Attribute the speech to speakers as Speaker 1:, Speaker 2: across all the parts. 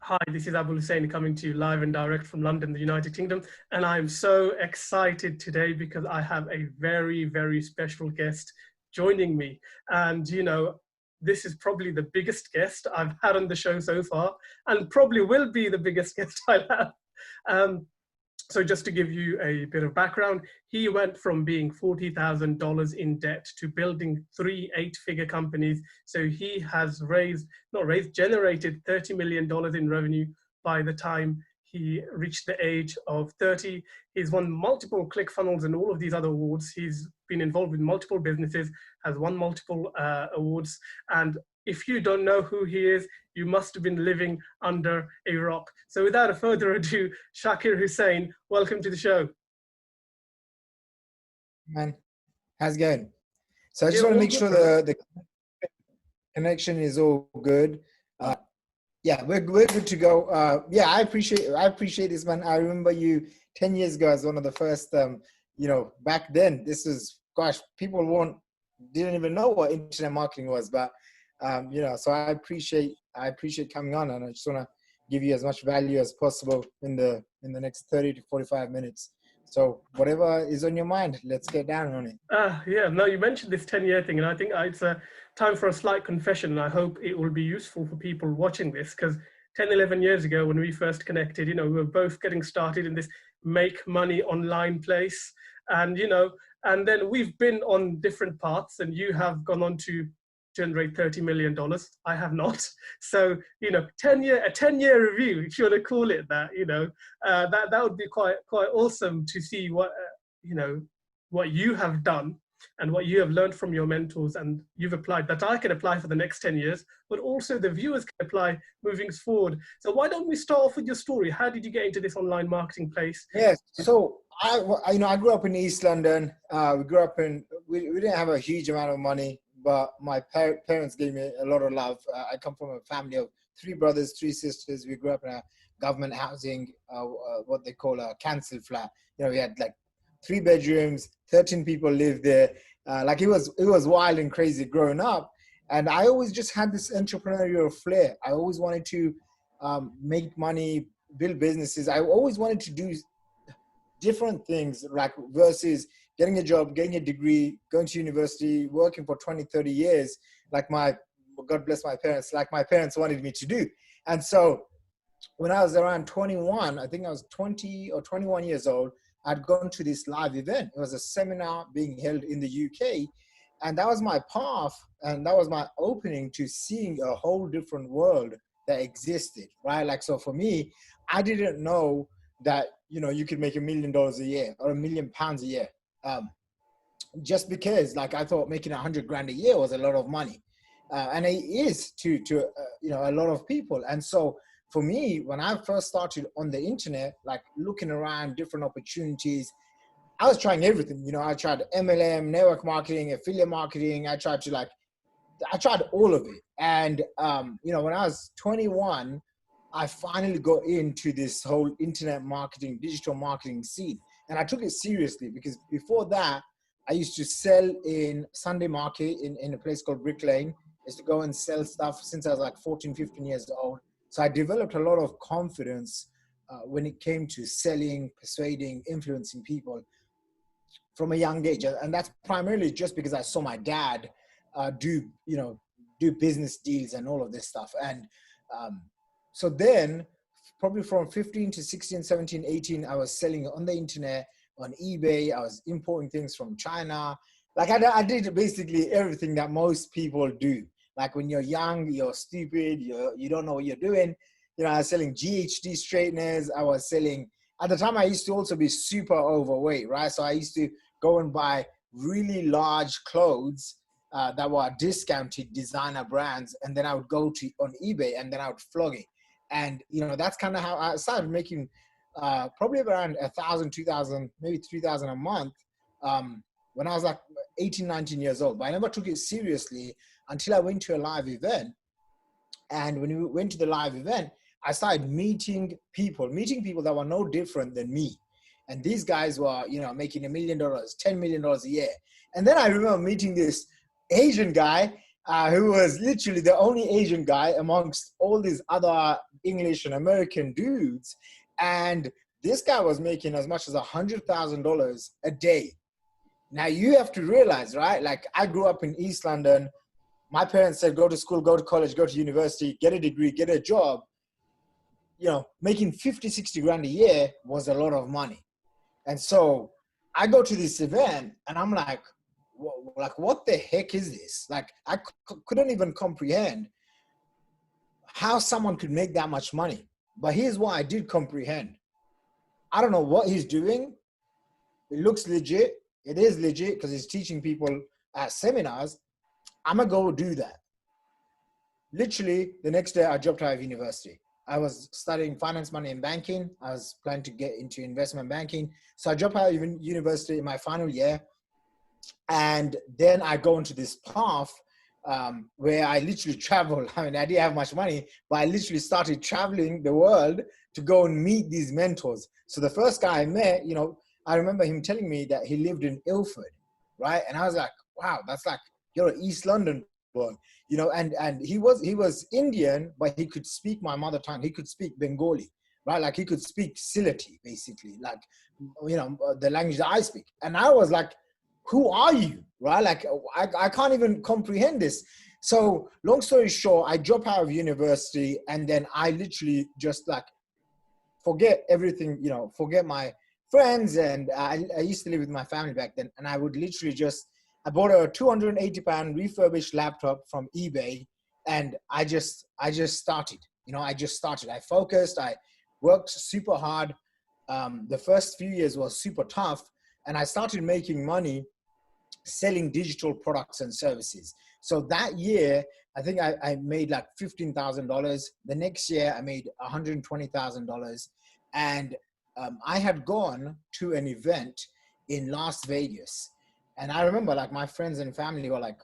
Speaker 1: Hi, this is Abu Hussein coming to you live and direct from London, the United Kingdom. And I'm so excited today because I have a very, very special guest joining me. And, this is probably the biggest guest I've had on the show so far, and probably will be the biggest guest I'll have. Um, so just to give you a bit of background, he went from being $40,000 in debt to building 3 8-figure companies. So he has generated $30 million in revenue by the time he reached the age of 30. He's won multiple ClickFunnels and all of these other awards. He's been involved with multiple businesses, has won multiple awards. And if you don't know who he is, you must have been living under a rock. So without further ado, Shaqir Hussyin, welcome to the show.
Speaker 2: Man, how's it going? So I just
Speaker 1: Yeah,
Speaker 2: want to
Speaker 1: all
Speaker 2: make
Speaker 1: good,
Speaker 2: sure
Speaker 1: brother.
Speaker 2: the connection is all good. Yeah, we're good to go. Yeah, I appreciate this, man. I remember you 10 years ago as one of the first, back then. This is, gosh, people didn't even know what internet marketing was, but so I appreciate coming on, and I just want to give you as much value as possible in the next 30 to 45 minutes. So whatever is on your mind, let's get down on it.
Speaker 1: Yeah, no, you mentioned this 10-year thing, and I think it's time for a slight confession, and I hope it will be useful for people watching this, because 10, 11 years ago when we first connected, we were both getting started in this make money online place. And, and then we've been on different paths, and you have gone on to generate $30 million. I have not. So, a 10-year review, if you want to call it that, that would be quite awesome to see what, what you have done and what you have learned from your mentors and you've applied that I can apply for the next 10 years, but also the viewers can apply moving forward. So why don't we start off with your story? How did you get into this online marketing place?
Speaker 2: Yes. So I grew up in East London. We didn't have a huge amount of money, but my parents gave me a lot of love. I come from a family of 3 brothers, 3 sisters. We grew up in a government housing, what they call a council flat. We had like 3 bedrooms, 13 people lived there. It was wild and crazy growing up. And I always just had this entrepreneurial flair. I always wanted to make money, build businesses. I always wanted to do different things, like versus getting a job, getting a degree, going to university, working for 20, 30 years, God bless my parents, like my parents wanted me to do. And so when I was around 21, I think I was 20 or 21 years old, I'd gone to this live event. It was a seminar being held in the UK. And that was my path. And that was my opening to seeing a whole different world that existed, right? So for me, I didn't know that, you could make $1 million a year or £1 million a year. Just because I thought making 100 grand a year was a lot of money. And it is to a lot of people. And so for me, when I first started on the internet, looking around different opportunities, I was trying everything. I tried MLM, network marketing, affiliate marketing. I tried all of it. And, when I was 21, I finally got into this whole internet marketing, digital marketing scene. And I took it seriously because before that, I used to sell in Sunday market in a place called Brick Lane. I used to go and sell stuff since I was 14, 15 years old. So I developed a lot of confidence when it came to selling, persuading, influencing people from a young age. And that's primarily just because I saw my dad do business deals and all of this stuff. And so then probably from 15 to 16, 17, 18, I was selling on the internet, on eBay. I was importing things from China. I did basically everything that most people do. When you're young, you're stupid, you don't know what you're doing. I was selling GHD straighteners. I was selling, at the time I used to also be super overweight, right? So I used to go and buy really large clothes that were discounted designer brands. And then I would go on eBay and then I would flog it. And, that's kind of how I started making probably around 1,000, 2,000, maybe 3,000 a month when I was 18, 19 years old. But I never took it seriously until I went to a live event. And when we went to the live event, I started meeting people that were no different than me. And these guys were, making $1 million, $10 million a year. And then I remember meeting this Asian guy. who was literally the only Asian guy amongst all these other English and American dudes. And this guy was making as much as $100,000 a day. Now you have to realize, right? Like, I grew up in East London. My parents said, go to school, go to college, go to university, get a degree, get a job. You know, making 50, 60 grand a year was a lot of money. And so I go to this event and I'm like, what the heck is this? Like, I couldn't even comprehend how someone could make that much money. But here's what I did comprehend. I don't know what he's doing. It looks legit. It is legit because he's teaching people at seminars. I'm going to go do that. Literally, the next day I dropped out of university. I was studying finance, money, and banking. I was planning to get into investment banking. So I dropped out of university in my final year. And then I go into this path where I literally travel. I mean, I didn't have much money, but I literally started traveling the world to go and meet these mentors. So the first guy I met, you know, I remember him telling me that he lived in Ilford, right? And I was like, wow, that's like, you're an East London boy, you know, and he was Indian, but he could speak my mother tongue. He could speak Bengali, right? Like, he could speak Sylheti, basically, like, you know, the language that I speak. And I was like, who are you, right? Like, I can't even comprehend this. So long story short, I drop out of university and then I literally just like forget everything, you know, forget my friends. And I used to live with my family back then. And I would literally I bought a 280 pound refurbished laptop from eBay. And I just started, you know, I focused, I worked super hard. The first few years was super tough. And I started making money selling digital products and services. So that year, I think I made like $15,000. The next year, I made $120,000. And I had gone to an event in Las Vegas. And I remember, like, my friends and family were like,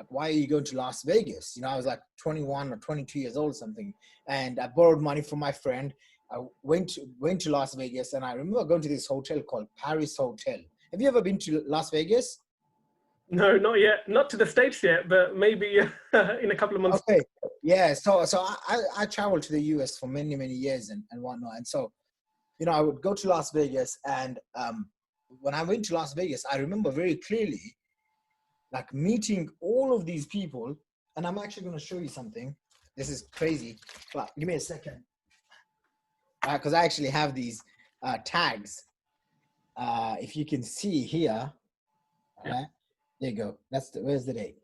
Speaker 2: why are you going to Las Vegas? You know, I was like 21 or 22 years old or something. And I borrowed money from my friend. I went to Las Vegas. And I remember going to this hotel called Paris Hotel. Have you ever been to Las Vegas?
Speaker 1: No, not yet. Not to the States yet, but maybe in a couple of months.
Speaker 2: Okay. Yeah. So I traveled to the US for many, many years and whatnot. And so, you know, I would go to Las Vegas. And when I went to Las Vegas, I remember very clearly, like, meeting all of these people. And I'm actually going to show you something. This is crazy. But give me a second. Because I actually have these tags. If you can see here.
Speaker 1: Yeah.
Speaker 2: Right? There you go. Where's the date?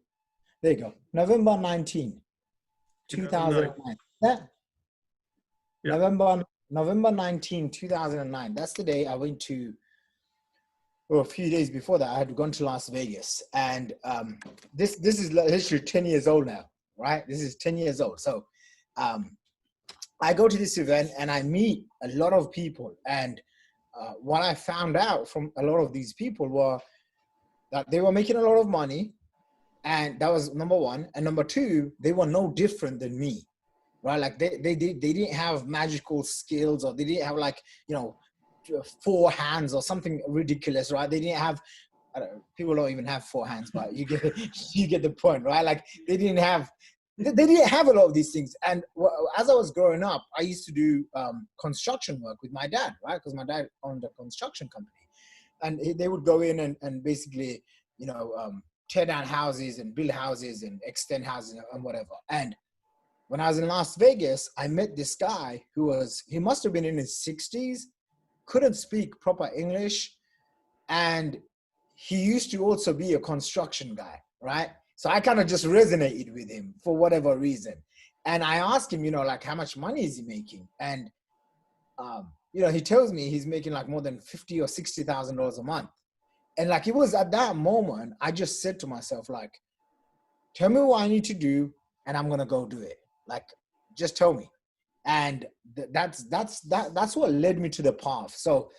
Speaker 2: There you go. November 19, 2009. Yeah. November 19, 2009. That's the day I went to, or a few days before that, I had gone to Las Vegas. And this is literally 10 years old now, right? This is 10 years old. So I go to this event and I meet a lot of people. And what I found out from a lot of these people were that they were making a lot of money. And that was number one. And number two, they were no different than me, right? Like, they didn't have magical skills, or they didn't have, like, you know, 4 hands or something ridiculous, right? They didn't have, people don't even have 4 hands, but you get the point, right? Like, they didn't have a lot of these things. And as I was growing up, I used to do construction work with my dad, right? Because my dad owned a construction company. And they would go in and basically, you know, tear down houses and build houses and extend houses and whatever. And when I was in Las Vegas, I met this guy he must have been in his 60s, couldn't speak proper English. And he used to also be a construction guy, right? So I kind of just resonated with him for whatever reason. And I asked him, you know, like, how much money is he making? And, you know, he tells me he's making like more than $50,000 or $60,000 a month. And like, it was at that moment, I just said to myself, like, tell me what I need to do and I'm going to go do it. Like, just tell me. And that's what led me to the path. So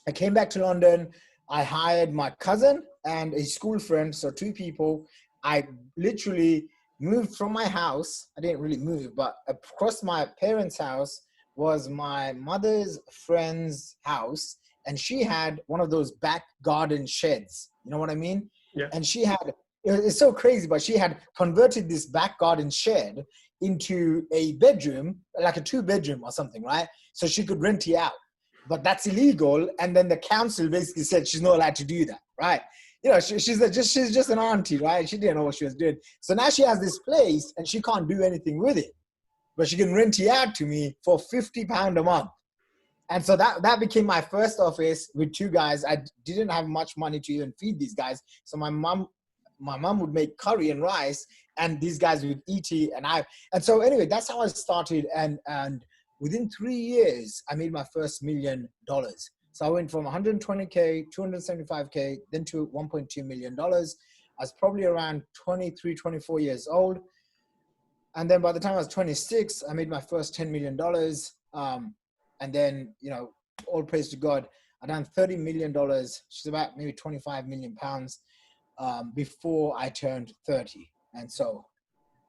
Speaker 2: I came back to London. I hired my cousin and a school friend. So 2 people. I literally moved from my house. I didn't really move, but across my parents' house was my mother's friend's house. And she had one of those back garden sheds. You know what I mean?
Speaker 1: Yeah.
Speaker 2: And she had it's so crazy, but she had converted this back garden shed into a bedroom, like a 2-bedroom or something, right? So she could rent it out, but that's illegal. And then the council basically said she's not allowed to do that, right? You know, she's just an auntie, right? She didn't know what she was doing. So now she has this place and she can't do anything with it, but she can rent it out to me for £50 a month. And so that became my first office with 2 guys. I didn't have much money to even feed these guys. So my mom would make curry and rice, and these guys would eat it. And so anyway, that's how I started. And within 3 years, I made my first $1 million. So I went from 120K, 275K, then to $1.2 million. I was probably around 23, 24 years old. And then by the time I was 26, I made my first $10 million. And then, you know, all praise to God, I done $30 million, which is about maybe 25 million pounds, before I turned 30. And so,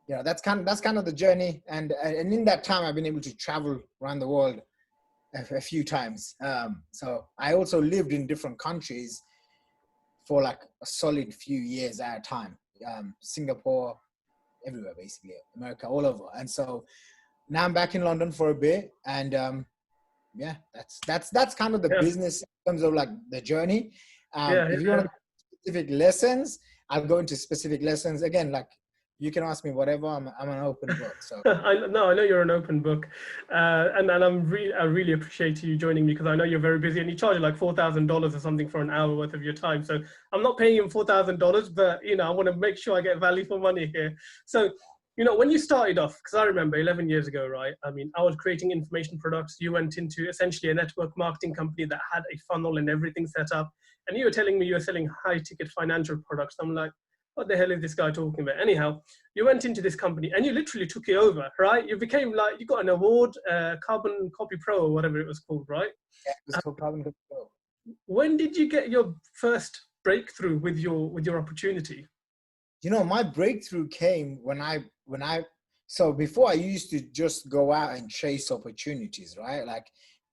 Speaker 2: you know, that's kind of the journey. And in that time, I've been able to travel around the world a few times. So I also lived in different countries for like a solid few years at a time. Singapore, everywhere, basically, America, all over. And so now I'm back in London for a bit. And yeah, that's kind of the business in terms of like the journey. If you want specific lessons, I'll go into specific lessons. Again, like you can ask me whatever. I'm an open book. So
Speaker 1: I know you're an open book, and I really appreciate you joining me, because I know you're very busy and you charge like $4,000 or something for an hour worth of your time. So I'm not paying him $4,000, but you know, I want to make sure I get value for money here. So, you know, when you started off, because I remember 11 years ago, right? I mean, I was creating information products. You went into essentially a network marketing company that had a funnel and everything set up. And you were telling me you were selling high ticket financial products. I'm like, what the hell is this guy talking about? Anyhow, you went into this company and you literally took it over, right? You became like, you got an award, Carbon Copy Pro or whatever it was called, right?
Speaker 2: yeah, it was called Carbon Copy Pro.
Speaker 1: When did you get your first breakthrough with your opportunity?
Speaker 2: You know, my breakthrough came so before I used to just go out and chase opportunities, right? Like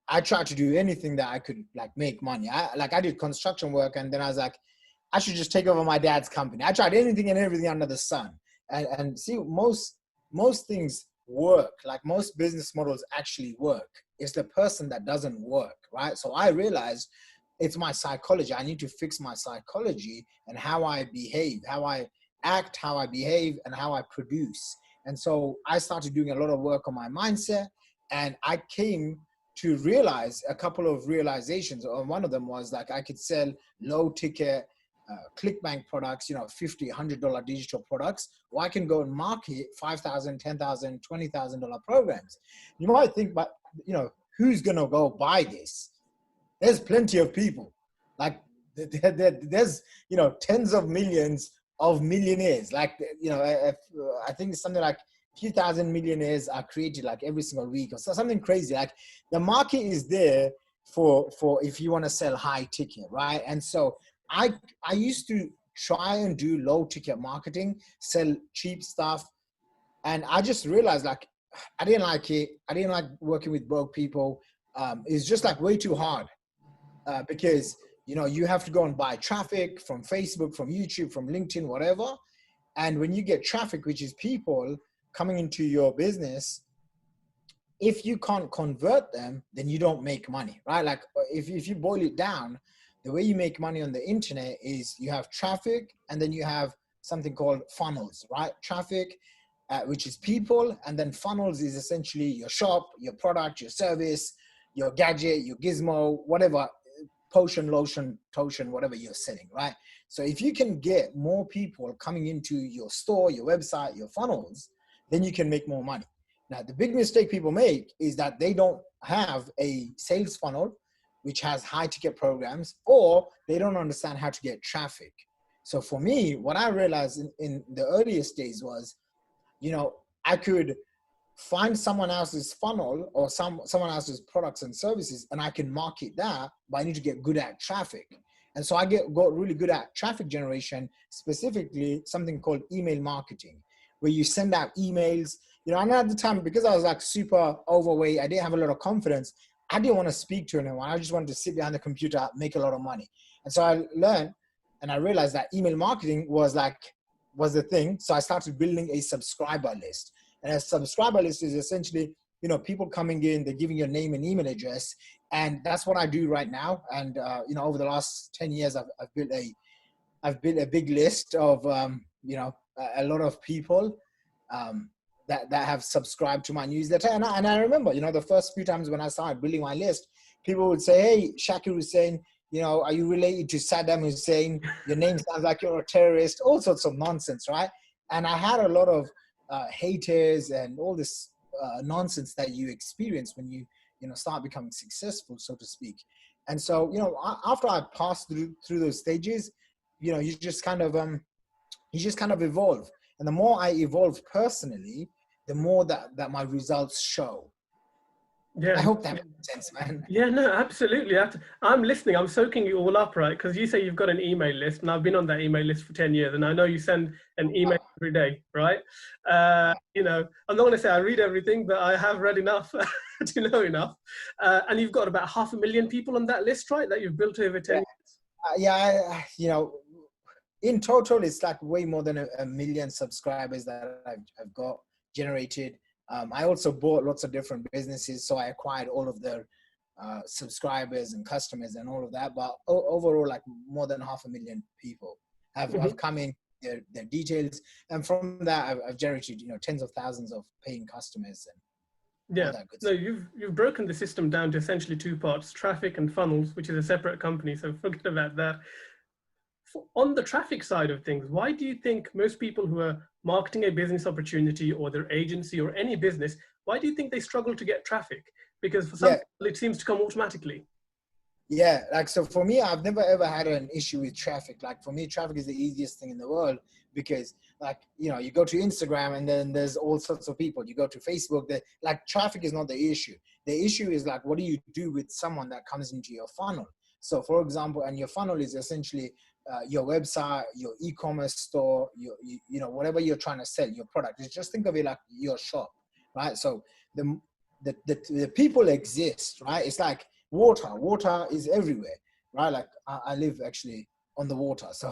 Speaker 2: I tried to do anything that I could like make money. I did construction work, and then I was like, I should just take over my dad's company. I tried anything and everything under the sun. And see, most things work. Like most business models actually work. It's the person that doesn't work, right? So I realized it's my psychology. I need to fix my psychology and how I behave, how I act, how I behave, and how I produce. And so I started doing a lot of work on my mindset, and I came to realize a couple of realizations. One of them was like I could sell low ticket clickbank products, you know, $50, $100 digital products, or I can go and market $5,000, $10,000, $20,000 programs. You might think, but you know, who's gonna go buy this? There's plenty of people. Like there's, you know, tens of millions of millionaires. Like, you know, I think it's something like a few thousand millionaires are created like every single week or so, something crazy. Like the market is there for if you want to sell high ticket, right? And so I used to try and do low ticket marketing, sell cheap stuff. And I just realized like, I didn't like it. I didn't like working with broke people. It's just like way too hard because, you know, you have to go and buy traffic from Facebook, from YouTube, from LinkedIn, whatever. And when you get traffic, which is people coming into your business, if you can't convert them, then you don't make money, right? Like if you boil it down, the way you make money on the internet is you have traffic, and then you have something called funnels, right? Traffic, which is people, and then funnels is essentially your shop, your product, your service, your gadget, your gizmo, whatever, potion, lotion, totion, whatever you're selling, right? So if you can get more people coming into your store, your website, your funnels, then you can make more money. Now, the big mistake people make is that they don't have a sales funnel which has high ticket programs, or they don't understand how to get traffic. So for me, what I realized in the earliest days was, you know, I could find someone else's funnel or someone else's products and services, and I can market that, but I need to get good at traffic. And so I got really good at traffic generation, specifically something called email marketing, where you send out emails. You know, and at the time, because I was like super overweight, I didn't have a lot of confidence. I didn't want to speak to anyone. I just wanted to sit behind the computer, make a lot of money. And so I learned, and I realized that email marketing was like was the thing. So I started building a subscriber list. And a subscriber list is essentially, you know, people coming in, they're giving your name and email address. And that's what I do right now. And, you know, over the last 10 years, I've built a big list of, you know, a lot of people that have subscribed to my newsletter. And I remember, you know, the first few times when I started building my list, people would say, hey, Shaqir Hussyin, you know, are you related to Saddam Hussein? Your name sounds like you're a terrorist, all sorts of nonsense, right? And I had a lot of haters and all this nonsense that you experience when you know, start becoming successful, so to speak. And so, you know, after I passed through those stages, you know, you just kind of evolve. And the more I evolve personally, the more that my results show.
Speaker 1: Yeah.
Speaker 2: I hope that makes sense, man.
Speaker 1: Yeah, no, absolutely. I'm listening. I'm soaking you all up, right? Because you say you've got an email list, and I've been on that email list for 10 years, and I know you send an email every day, right? You know, I'm not going to say I read everything, but I have read enough to know enough. And you've got about 500,000 people on that list, right? That you've built over 10 years.
Speaker 2: You know, in total, it's like way more than a million subscribers that I've got generated. I also bought lots of different businesses, so I acquired all of their subscribers and customers and all of that. But overall, like more than 500,000 people have come in their details, and from that, I've generated, you know, tens of thousands of paying customers and
Speaker 1: Yeah.
Speaker 2: all that good
Speaker 1: No,
Speaker 2: stuff.
Speaker 1: you've broken the system down to essentially two parts: traffic and funnels, which is a separate company. So forget about that. On the traffic side of things, why do you think most people who are marketing a business opportunity or their agency or any business, why do you think they struggle to get traffic? Because for some people, it seems to come automatically.
Speaker 2: Yeah, like, so for me, I've never ever had an issue with traffic. Like, for me, traffic is the easiest thing in the world because, like, you know, you go to Instagram and then there's all sorts of people. You go to Facebook, like, traffic is not the issue. The issue is, like, what do you do with someone that comes into your funnel? So, for example, and your funnel is essentially your website, your e-commerce store, you know, whatever you're trying to sell, your product. Just think of it like your shop, right? So the people exist, right? It's like water is everywhere, right? Like, I live actually on the water, so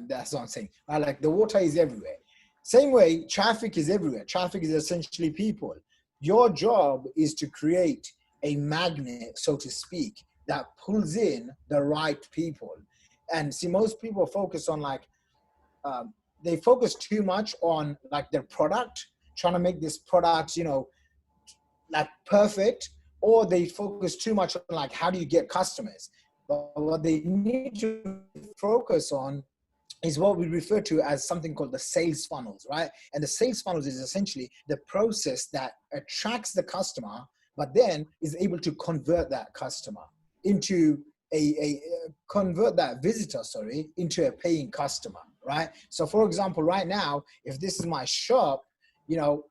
Speaker 2: that's what I'm saying, right? Like, the water is everywhere. Same way, traffic is everywhere. Traffic is essentially people. Your job is to create a magnet, so to speak, that pulls in the right people. And see, most people focus on, like, they focus too much on, like, their product, trying to make this product, you know, like, perfect, or they focus too much on, like, how do you get customers. But what they need to focus on is what we refer to as something called the sales funnels, right? And the sales funnels is essentially the process that attracts the customer, but then is able to convert that customer into convert that visitor, into a paying customer, right? So, for example, right now, if this is my shop, you know,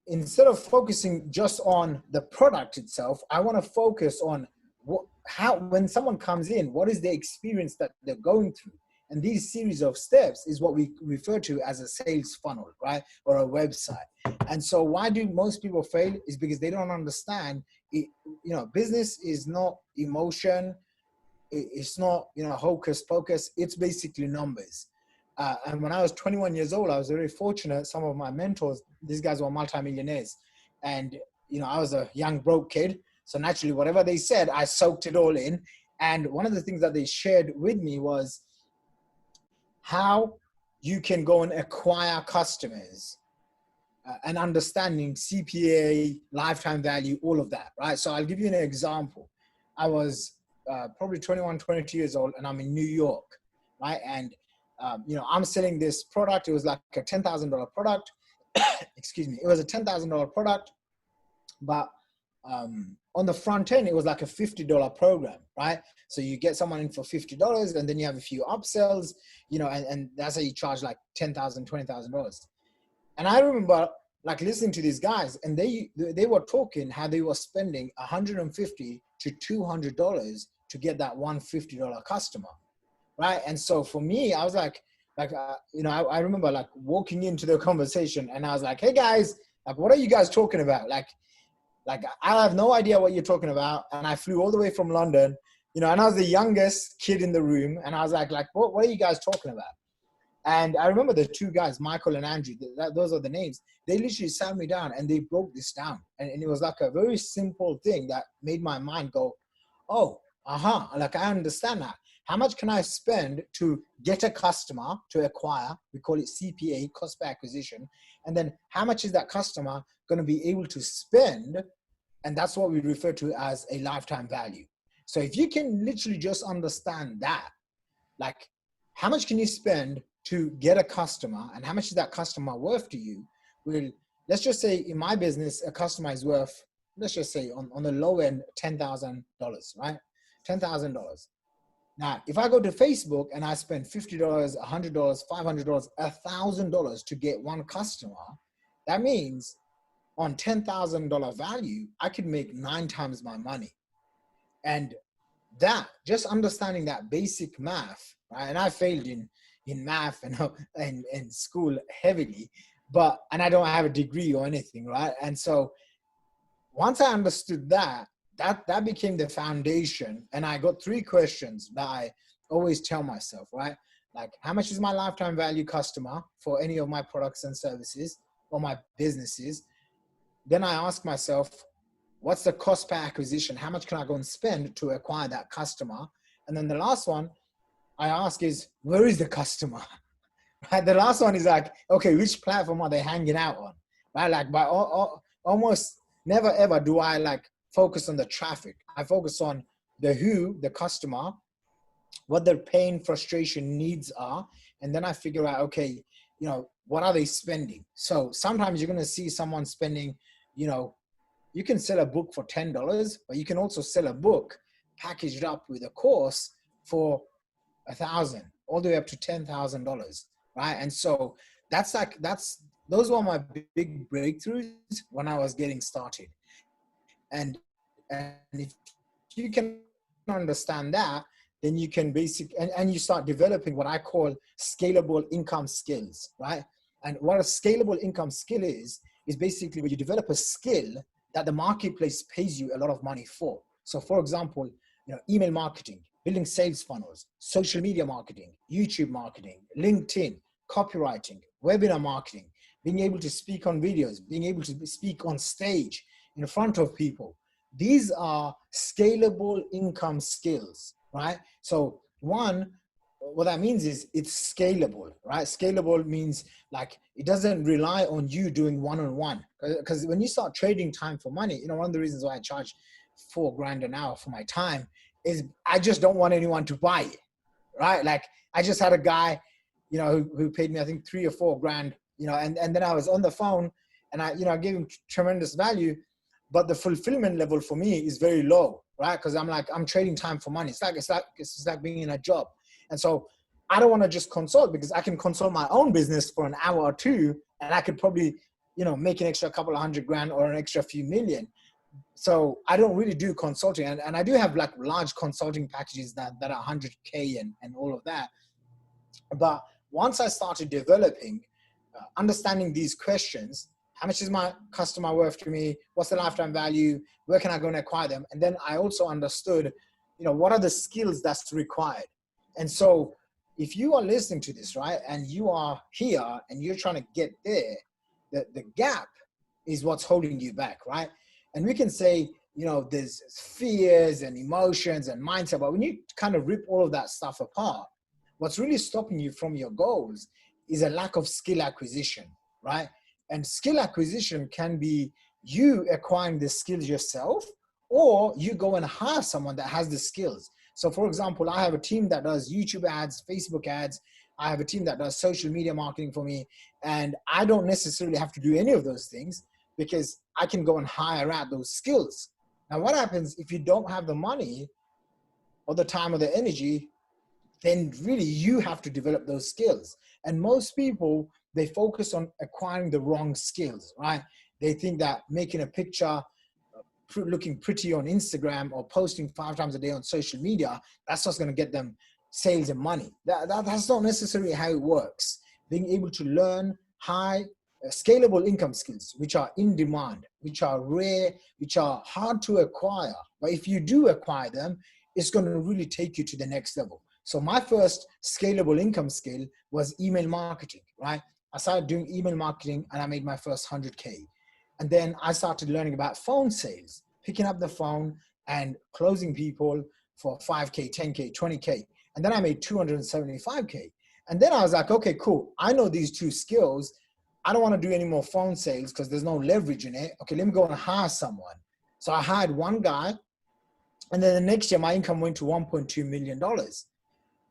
Speaker 2: instead of focusing just on the product itself, I want to focus on how, when someone comes in, what is the experience that they're going through? And these series of steps is what we refer to as a sales funnel, right? Or a website. And so why do most people fail is because they don't understand it. You know, business is not emotion. It's not, you know, hocus pocus. It's basically numbers. And when I was 21 years old, I was very fortunate. Some of my mentors, these guys were multimillionaires. And, you know, I was a young broke kid. So naturally, whatever they said, I soaked it all in. And one of the things that they shared with me was how you can go and acquire customers and understanding CPA, lifetime value, all of that, right? So I'll give you an example. I was probably 21, 22 years old, and I'm in New York, right? And you know, I'm selling this product. It was like a $10,000 product. Excuse me. It was a $10,000 product, but on the front end, it was like a $50 program, right? So you get someone in for $50, and then you have a few upsells, you know, and that's how you charge like $10,000, $20,000. And I remember, like, listening to these guys, and they were talking how they were spending $150 to $200 to get that $150 customer, right? And so for me, I was like, you know, I remember, like, walking into the conversation, and I was like, hey guys, like, what are you guys talking about? Like I have no idea what you're talking about. And I flew all the way from London, you know, and I was the youngest kid in the room, and I was like, what are you guys talking about? And I remember the two guys, Michael and Andrew, those are the names. They literally sat me down and they broke this down. And it was like a very simple thing that made my mind go, oh, like I understand that. How much can I spend to get a customer to acquire? We call it CPA, cost per acquisition. And then how much is that customer going to be able to spend? And that's what we refer to as a lifetime value. So if you can literally just understand that, like how much can you spend to get a customer and how much is that customer worth to you? Well, let's just say in my business, a customer is worth, let's just say on the low end, $10,000, right? $10,000. Now, if I go to Facebook and I spend $50, $100, $500, $1,000 to get one customer, that means on $10,000 value, I could make 9 times my money. And that, just understanding that basic math, right? And I failed in math and school heavily, and I don't have a degree or anything, right? And so once I understood that became the foundation. And I got 3 questions that I always tell myself, right? Like, how much is my lifetime value customer for any of my products and services or my businesses? Then I ask myself, what's the cost per acquisition? How much can I go and spend to acquire that customer? And then the last one I ask is, where is the customer? Right? The last one is like, okay, which platform are they hanging out on? Right? Like by almost never ever do I like focus on the traffic. I focus on the who, the customer, what their pain, frustration, needs are. And then I figure out, okay, what are they spending? So sometimes you're going to see someone spending, you can sell a book for $10, but you can also sell a book packaged up with a course for $1,000, all the way up to $10,000, right? And so those were my big breakthroughs when I was getting started. And if you can understand that, then you can and you start developing what I call scalable income skills, right? And what a scalable income skill is basically when you develop a skill that the marketplace pays you a lot of money for. So for example, email marketing, building sales funnels, social media marketing, YouTube marketing, LinkedIn, copywriting, webinar marketing, being able to speak on videos, being able to speak on stage in front of people. These are scalable income skills, right? So one, what that means is it's scalable, right? Scalable means like it doesn't rely on you doing one-on-one. Because when you start trading time for money, one of the reasons why I charge $4,000 an hour for my time is I just don't want anyone to buy it, right? Like I just had a guy, who paid me, I think $3,000 or $4,000, and then I was on the phone and I gave him tremendous value, but the fulfillment level for me is very low, right? Because I'm trading time for money. It's like being in a job. And so I don't want to just consult, because I can consult my own business for an hour or 2, and I could probably, make an extra couple of $100,000 or an extra few million. So I don't really do consulting, and I do have like large consulting packages that are 100K and all of that. But once I started developing, understanding these questions, how much is my customer worth to me? What's the lifetime value? Where can I go and acquire them? And then I also understood, what are the skills that's required? And so if you are listening to this, right, and you are here and you're trying to get there, the gap is what's holding you back, right? And we can say, there's fears and emotions and mindset, but when you kind of rip all of that stuff apart, what's really stopping you from your goals is a lack of skill acquisition, right? And skill acquisition can be you acquiring the skills yourself, or you go and hire someone that has the skills. So for example, I have a team that does YouTube ads, Facebook ads. I have a team that does social media marketing for me. And I don't necessarily have to do any of those things because I can go and hire out those skills. Now, what happens if you don't have the money or the time or the energy? Then really you have to develop those skills. And most people, they focus on acquiring the wrong skills, right? They think that making a picture looking pretty on Instagram or posting 5 times a day on social media, that's what's going to get them sales and money. That's not necessarily how it works. Being able to learn high scalable income skills, which are in demand, which are rare, which are hard to acquire. But if you do acquire them, it's going to really take you to the next level. So my first scalable income skill was email marketing, right? I started doing email marketing and I made my first 100K. And then I started learning about phone sales, picking up the phone and closing people for 5K, 10K, 20K. And then I made 275K. And then I was like, okay, cool. I know these two skills. I don't want to do any more phone sales because there's no leverage in it. Okay, let me go and hire someone. So I hired one guy. And then the next year, my income went to $1.2 million.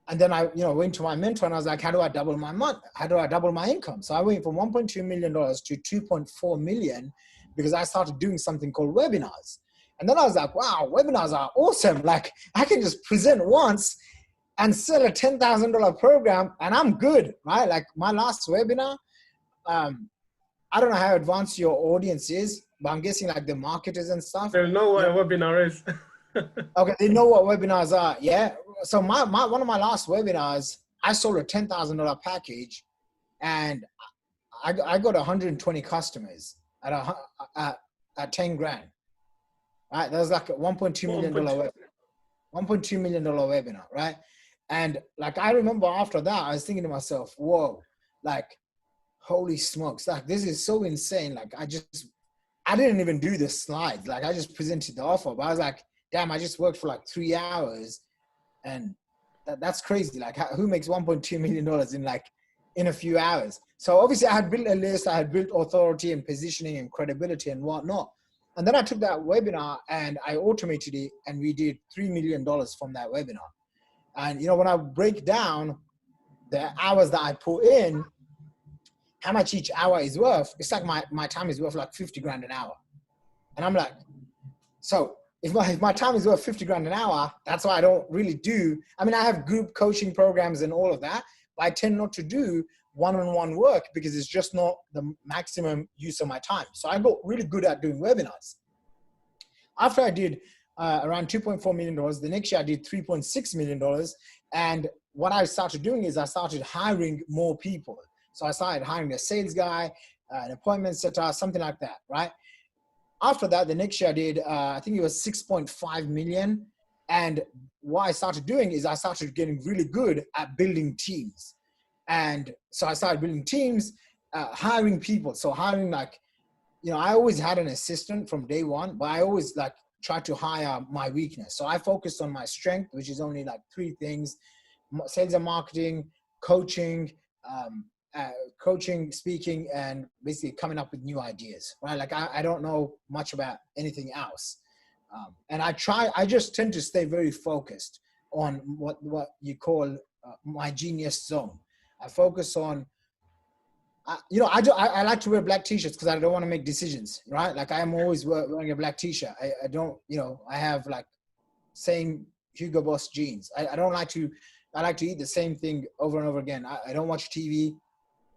Speaker 2: And then I, went to my mentor and I was like, how do I double my month? How do I double my income? So I went from $1.2 million to 2.4 million because I started doing something called webinars. And then I was like, wow, webinars are awesome. Like I can just present once and sell a $10,000 program and I'm good, right? Like my last webinar, I don't know how advanced your audience is, but I'm guessing like the marketers and stuff.
Speaker 1: They'll know what a webinar is.
Speaker 2: Okay, they know what webinars are, yeah? So one of my last webinars, I sold a $10,000 package and I got 120 customers at 10 grand, right? That was like a $1.2 million $1.2 million webinar, right? And like, I remember after that, I was thinking to myself, whoa, like, holy smokes, like this is so insane. Like I didn't even do the slides. Like I just presented the offer, but I was like, damn, I just worked for like 3 hours and that's crazy. Like who makes $1.2 million in a few hours? So obviously I had built a list, I had built authority and positioning and credibility and whatnot. And then I took that webinar and I automated it and we did $3 million from that webinar. And when I break down the hours that I put in, how much each hour is worth, it's like my time is worth like 50 grand an hour. And I'm like, so if my time is worth 50 grand an hour, that's why I don't really do, I mean, I have group coaching programs and all of that, but I tend not to do one-on-one work because it's just not the maximum use of my time. So I got really good at doing webinars. After I did around $2.4 million, the next year I did $3.6 million. And what I started doing is I started hiring more people. So I started hiring a sales guy, an appointment setter, something like that, right? After that, the next year I did, I think it was 6.5 million. And what I started doing is I started getting really good at building teams. And so I started building teams, hiring people. So hiring like, I always had an assistant from day one, but I always like tried to hire my weakness. So I focused on my strength, which is only like 3 things: sales and marketing, coaching, speaking, and basically coming up with new ideas, right? Like I don't know much about anything else. And I just tend to stay very focused on what you call my genius zone. I focus on, I like to wear black t-shirts because I don't want to make decisions, right? Like I am always wearing a black t-shirt. I don't, I have like same Hugo Boss jeans. I don't like to, I like to eat the same thing over and over again. I don't watch TV.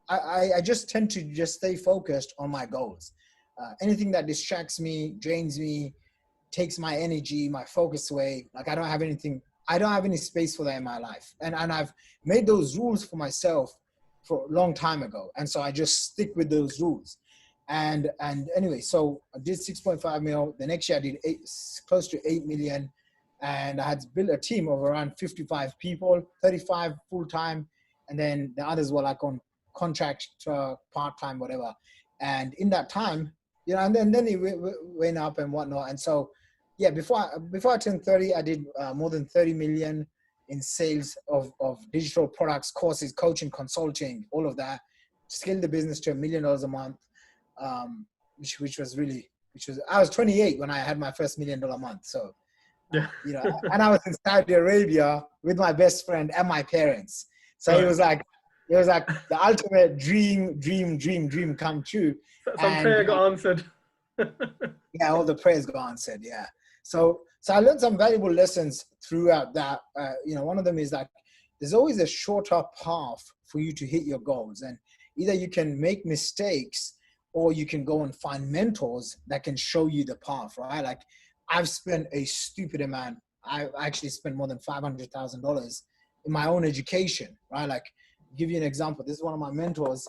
Speaker 2: I just tend to just stay focused on my goals. Anything that distracts me, drains me, takes my energy, my focus away. Like I don't have any space for that in my life. And I've made those rules for myself for a long time ago. And so I just stick with those rules. And anyway, so I did 6.5 mil. The next year I did close to 8 million. And I had built a team of around 55 people, 35 full-time. And then the others were like on contract, part-time, whatever. And in that time, and then it went up and whatnot. And so, yeah, before I turned 30, I did more than 30 million in sales of digital products, courses, coaching, consulting, all of that. Scaled the business to $1 million a month, which was I was 28 when I had my first $1 million month. So,
Speaker 1: yeah.
Speaker 2: And I was in Saudi Arabia with my best friend and my parents. So
Speaker 1: Right.
Speaker 2: it was like the ultimate dream come true.
Speaker 1: Some prayer got answered.
Speaker 2: Yeah, all the prayers got answered. Yeah. So I learned some valuable lessons throughout that. One of them is like, there's always a shorter path for you to hit your goals. And either you can make mistakes or you can go and find mentors that can show you the path, right? Like I've spent a stupid amount. I've actually spent more than $500,000 in my own education, right? Like, give you an example. This is one of my mentors,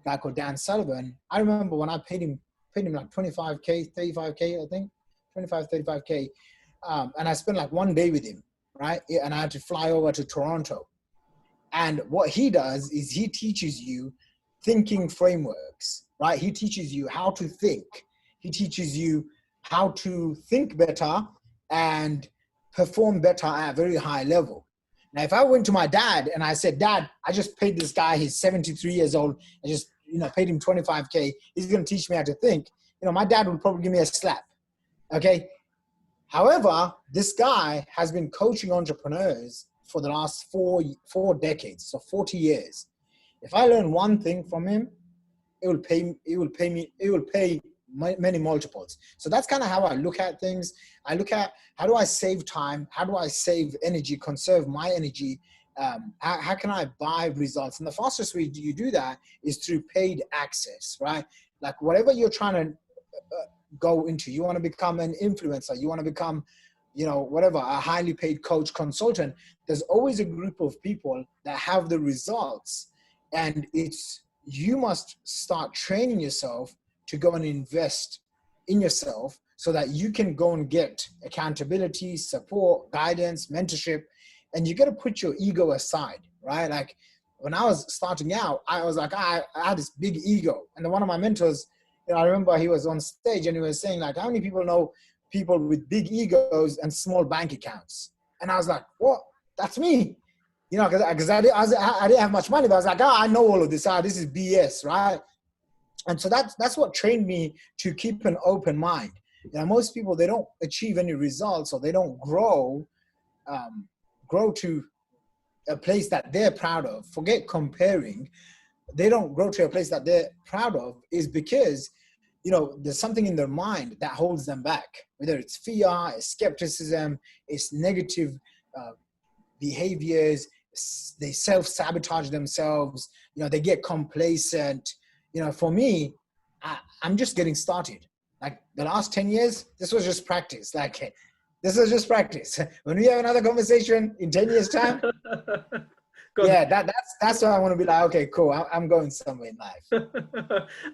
Speaker 2: a guy called Dan Sullivan. I remember when I paid him like 25K, 35K, I think, 25, 35K. And I spent like one day with him, right? And I had to fly over to Toronto. And what he does is he teaches you thinking frameworks, right? He teaches you how to think. He teaches you how to think better and perform better at a very high level. Now, if I went to my dad and I said, Dad, I just paid this guy, he's 73 years old, I just, paid him 25K, he's going to teach me how to think, my dad would probably give me a slap. Okay. However, this guy has been coaching entrepreneurs for the last four decades, so 40 years. If I learn one thing from him, it will pay many multiples. So that's kind of how I look at things. I look at, how do I save time? How do I save energy, conserve my energy? How can I buy results? And the fastest way you do that is through paid access, right? Like whatever you're trying to go into, you want to become an influencer, you want to become, whatever, a highly paid coach, consultant, there's always a group of people that have the results. And you must start training yourself to go and invest in yourself so that you can go and get accountability, support, guidance, mentorship. And you got to put your ego aside, right? Like when I was starting out, I was like, I had this big ego. And then one of my mentors, I remember he was on stage and he was saying like, how many people know people with big egos and small bank accounts? And I was like, what? That's me. Because I didn't have much money, but I was like, I know all of this. This is BS, right? And so that's what trained me to keep an open mind. Most people, they don't achieve any results or they don't grow to a place that they're proud of. Forget comparing. They don't grow to a place that they're proud of is because, there's something in their mind that holds them back, whether it's fear, it's skepticism, it's negative behaviors, they self-sabotage themselves, they get complacent. For me, I'm just getting started. Like the last 10 years, this was just practice. Like this was just practice. When we have another conversation in 10 years time, yeah, that's why I want to be like, okay, cool. I'm going somewhere in life.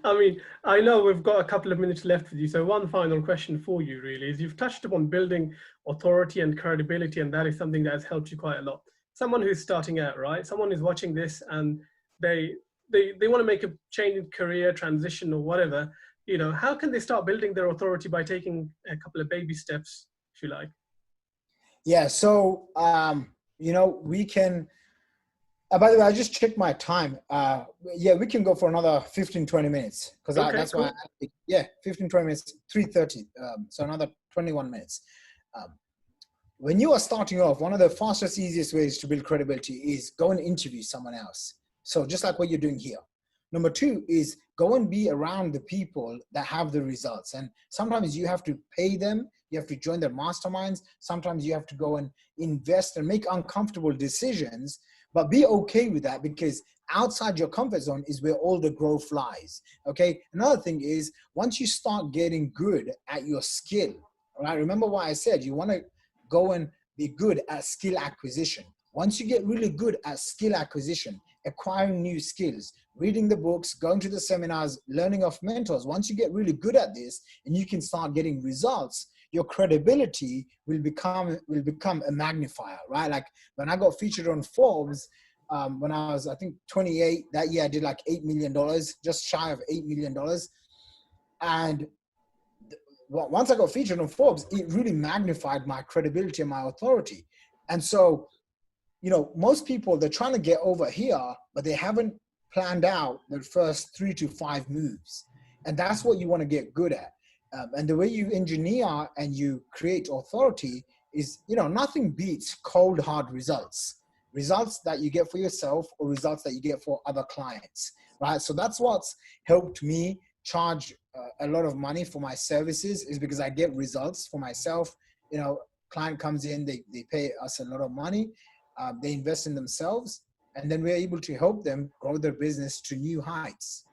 Speaker 1: I mean, I know we've got a couple of minutes left with you. So one final question for you really is, you've touched upon building authority and credibility, and that is something that has helped you quite a lot. Someone who's starting out, right? Someone who's watching this and they want to make a change in career transition or whatever, how can they start building their authority by taking a couple of baby steps, if you like?
Speaker 2: Yeah. So, we can, by the way, I just checked my time. Yeah, we can go for another 15, 20 minutes because
Speaker 1: Okay,
Speaker 2: that's
Speaker 1: cool.
Speaker 2: why, 15, 20 minutes, 3:30. So another 21 minutes. When you are starting off, one of the fastest, easiest ways to build credibility is go and interview someone else. So just like what you're doing here. Number two is go and be around the people that have the results. And sometimes you have to pay them. You have to join their masterminds. Sometimes you have to go and invest and make uncomfortable decisions, but be okay with that because outside your comfort zone is where all the growth lies. Okay. Another thing is once you start getting good at your skill, right? Remember what I said, you want to go and be good at skill acquisition. Once you get really good at skill acquisition, acquiring new skills, reading the books, going to the seminars, learning off mentors, once you get really good at this and you can start getting results, your credibility will become a magnifier, right? Like when I got featured on Forbes, when I was, I think 28, that year I did like $8 million, just shy of $8 million. And once I got featured on Forbes, it really magnified my credibility and my authority. And so, most people, they're trying to get over here, but they haven't planned out their first 3 to 5 moves. And that's what you want to get good at. And the way you engineer and you create authority is, nothing beats cold, hard results that you get for yourself or results that you get for other clients, right? So that's what's helped me charge a lot of money for my services, is because I get results for myself. Client comes in, they pay us a lot of money, they invest in themselves, and then we're able to help them grow their business to new heights.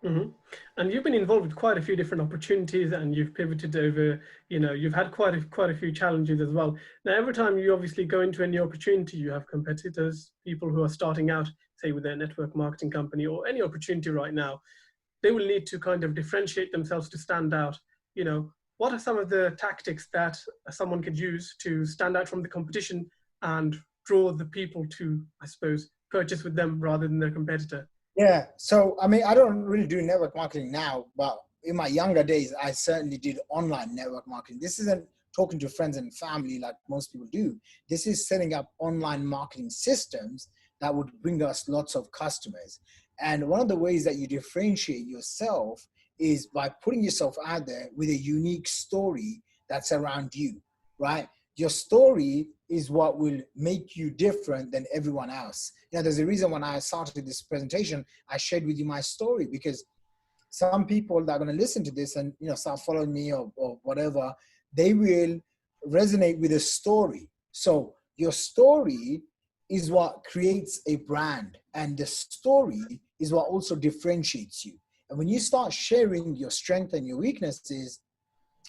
Speaker 1: Mm-hmm. And you've been involved with quite a few different opportunities, and you've pivoted over, you've had quite a few challenges as well. Now, every time you obviously go into any opportunity, you have competitors, people who are starting out, say with their network marketing company or any opportunity right now. They will need to kind of differentiate themselves to stand out. what are some of the tactics that someone could use to stand out from the competition and draw the people to, I suppose, purchase with them rather than their competitor?
Speaker 2: Yeah. So, I mean, I don't really do network marketing now, but in my younger days, I certainly did online network marketing. This isn't talking to friends and family like most people do. This is setting up online marketing systems that would bring us lots of customers. And one of the ways that you differentiate yourself is by putting yourself out there with a unique story that's around you, right? Your story is what will make you different than everyone else. You know, there's a reason when I started this presentation, I shared with you my story, because some people that are going to listen to this and, you know, start following me or whatever, they will resonate with a story. So your story is what creates a brand, and the story is what also differentiates you. And when you start sharing your strength and your weaknesses,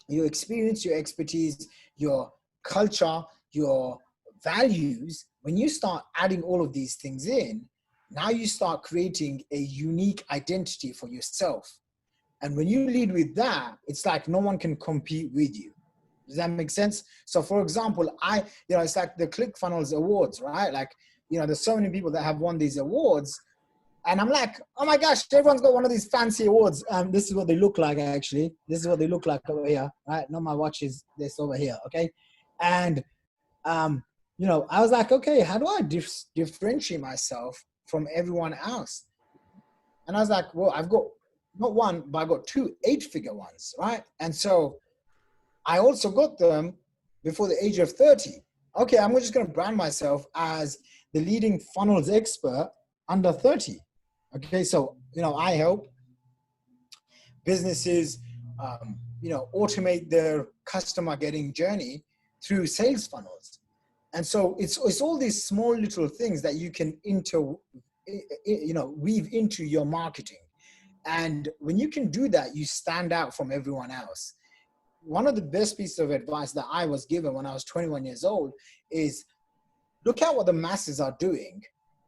Speaker 2: your experience, your expertise, your culture, your values, when you start adding all of these things in, now you start creating a unique identity for yourself. And when you lead with that, it's like no one can compete with you. Does that make sense? So for example, it's like the ClickFunnels awards, right? Like, you know, there's so many people that have won these awards. And I'm like, oh my gosh, everyone's got one of these fancy awards. This is what they look like, actually. This is what they look like over here, right? Not my watch is this over here, okay? And, I was like, okay, how do I differentiate myself from everyone else? And I was like, well, I've got not one, but I got 2 8-figure ones, right? And so I also got them before the age of 30. Okay, I'm just going to brand myself as the leading funnels expert under 30. Okay, so, I help businesses, automate their customer getting journey through sales funnels. And so it's all these small little things that you can weave into your marketing. And when you can do that, you stand out from everyone else. One of the best pieces of advice that I was given when I was 21 years old is look at what the masses are doing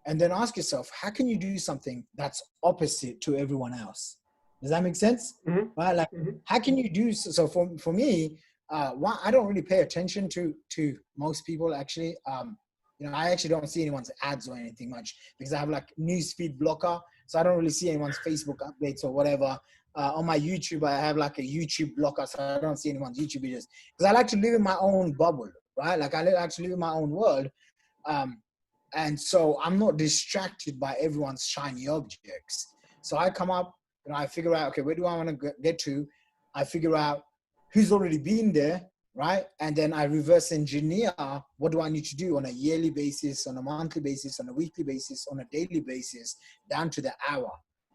Speaker 2: and then ask yourself, how can you do something that's opposite to everyone else? Does that make sense?
Speaker 1: Mm-hmm.
Speaker 2: Right? Like,
Speaker 1: Mm-hmm.
Speaker 2: how can you do so? For me, I don't really pay attention to most people, actually. I actually don't see anyone's ads or anything much because I have like newsfeed blocker. So I don't really see anyone's Facebook updates or whatever. On my YouTube, I have like a YouTube blocker, so I don't see anyone's YouTube videos because I like to live in my own bubble, right? Like I like to live in my own world. And so I'm not distracted by everyone's shiny objects. So I come up, I figure out, okay, where do I want to get to? I figure out who's already been there, right? And then I reverse engineer, what do I need to do on a yearly basis, on a monthly basis, on a weekly basis, on a daily basis, down to the hour,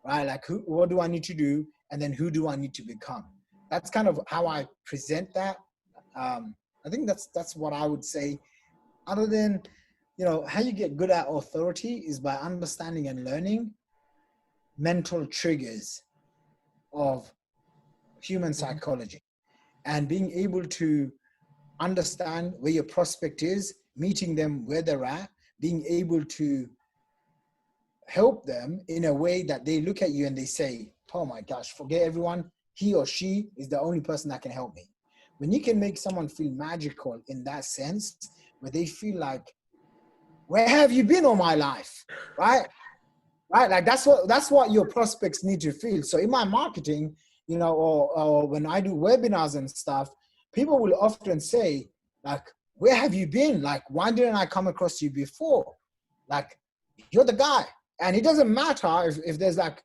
Speaker 2: right? Like what do I need to do? And then who do I need to become? That's kind of how I present that. I think that's what I would say. Other than, how you get good at authority is by understanding and learning mental triggers of human psychology and being able to understand where your prospect is, meeting them where they're at, being able to help them in a way that they look at you and they say, oh my gosh, forget everyone. He or she is the only person that can help me. When you can make someone feel magical in that sense, where they feel like, where have you been all my life? Right? Like that's what your prospects need to feel. So in my marketing, or when I do webinars and stuff, people will often say, like, where have you been? Like, why didn't I come across you before? Like, you're the guy. And it doesn't matter if there's like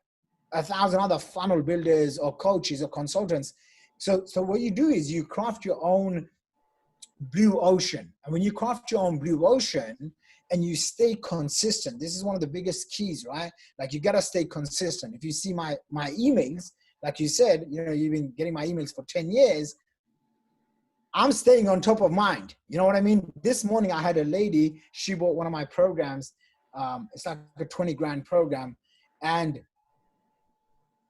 Speaker 2: 1,000 other funnel builders or coaches or consultants. So what you do is you craft your own blue ocean. And when you craft your own blue ocean and you stay consistent, this is one of the biggest keys, right? Like you got to stay consistent. If you see my emails, like you said, you've been getting my emails for 10 years. I'm staying on top of mind. You know what I mean? This morning I had a lady, she bought one of my programs. It's like a 20 grand program. And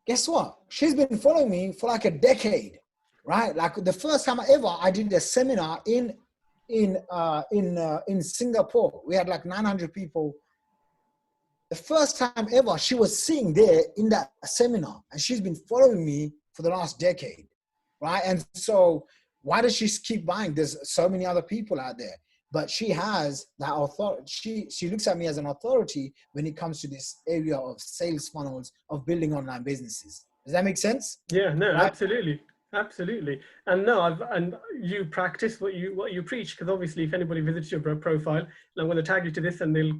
Speaker 2: guess what? She's been following me for like a decade, right? Like the first time I did a seminar in Singapore. We had like 900 people. The first time ever she was sitting there in that seminar, and she's been following me for the last decade. right? And so why does she keep buying? There's so many other people out there, but she has that authority. She looks at me as an authority when it comes to this area of sales funnels, of building online businesses. Does that make sense?
Speaker 1: Yeah, no,
Speaker 2: Right?
Speaker 1: absolutely, absolutely. And no, and you practice what you preach, because obviously, if anybody visits your profile, and I'm going to tag you to this, and they'll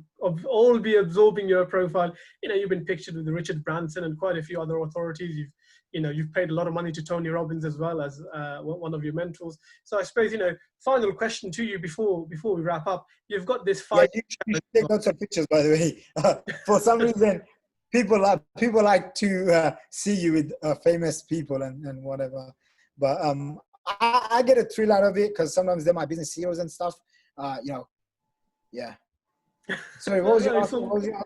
Speaker 1: all be absorbing your profile. You know, you've been pictured with Richard Branson and quite a few other authorities. You've paid a lot of money to Tony Robbins as well as one of your mentors. So I suppose, final question to you before we wrap up. You've got this
Speaker 2: Yeah,
Speaker 1: five.
Speaker 2: you should take lots of pictures, by the way. For some reason, people like to see you with famous people and whatever. But I get a thrill out of it because sometimes they're my business heroes and stuff. Yeah. Sorry, what
Speaker 1: No,
Speaker 2: was
Speaker 1: no,
Speaker 2: your asking? What was your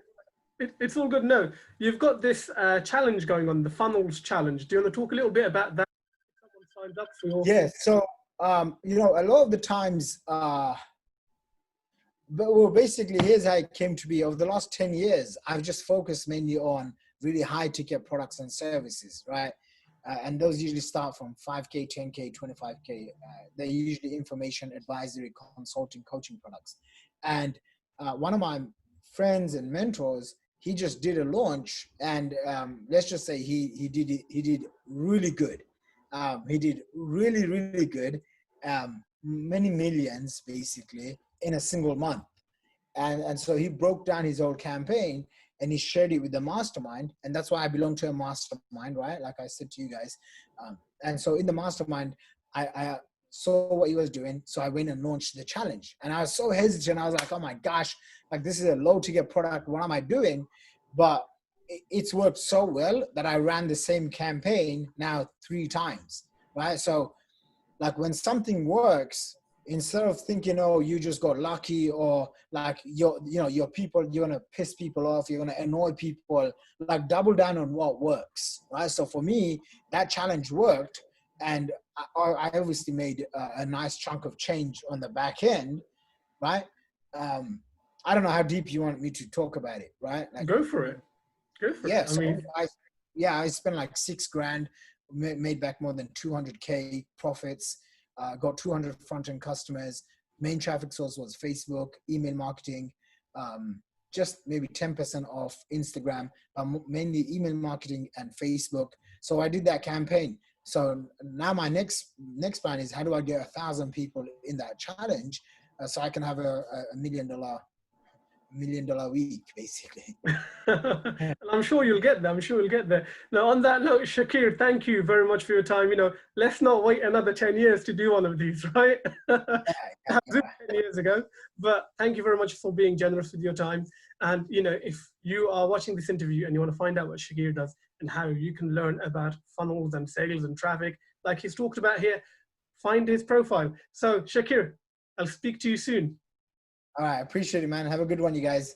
Speaker 1: it's all good. No, you've got this challenge going on, the funnels challenge. Do you want to talk a little bit about that? Someone signs up for your.
Speaker 2: Yeah. So a lot of the times, but well, basically, here's how it came to be. Over the last 10 years, I've just focused mainly on really high ticket products and services, right? And those usually start from 5K, 10K, 25K. They're usually information, advisory, consulting, coaching products. And one of my friends and mentors, he just did a launch, and let's just say he did really good. He did really, really good, many millions basically in a single month. And so he broke down his whole campaign and he shared it with the mastermind. And that's why I belong to a mastermind, right? Like I said to you guys. And so in the mastermind, I saw what he was doing. So I went and launched the challenge. And I was so hesitant. I was like, oh my gosh, like this is a low ticket product. What am I doing? But it's worked so well that I ran the same campaign now 3 times, right? So like when something works, instead of thinking, oh, you just got lucky, or like your people, you're gonna piss people off, you're gonna annoy people, like double down on what works, right? So for me, that challenge worked, and I obviously made a nice chunk of change on the back end, right? I don't know how deep you want me to talk about it, right? Like,
Speaker 1: Go for it. Go for it.
Speaker 2: yeah,
Speaker 1: I
Speaker 2: so
Speaker 1: mean,
Speaker 2: I spent like 6 grand, made back more than 200K profits, got 200 front-end customers. Main traffic source was Facebook, email marketing, just maybe 10% off Instagram, mainly email marketing and Facebook. So I did that campaign. So now my next plan is, how do I get 1,000 people in that challenge, so I can have a $1 million week, basically.
Speaker 1: and I'm sure you'll get there. I'm sure you'll get there. Now, on that note, Shaqir, thank you very much for your time. Let's not wait another 10 years to do one of these, right? I
Speaker 2: Yeah.
Speaker 1: Zoom 10 years ago, but thank you very much for being generous with your time. And, if you are watching this interview and you want to find out what Shaqir does and how you can learn about funnels and sales and traffic, like he's talked about here, find his profile. So, Shaqir, I'll speak to you soon.
Speaker 2: All right. Appreciate it, man. Have a good one, you guys.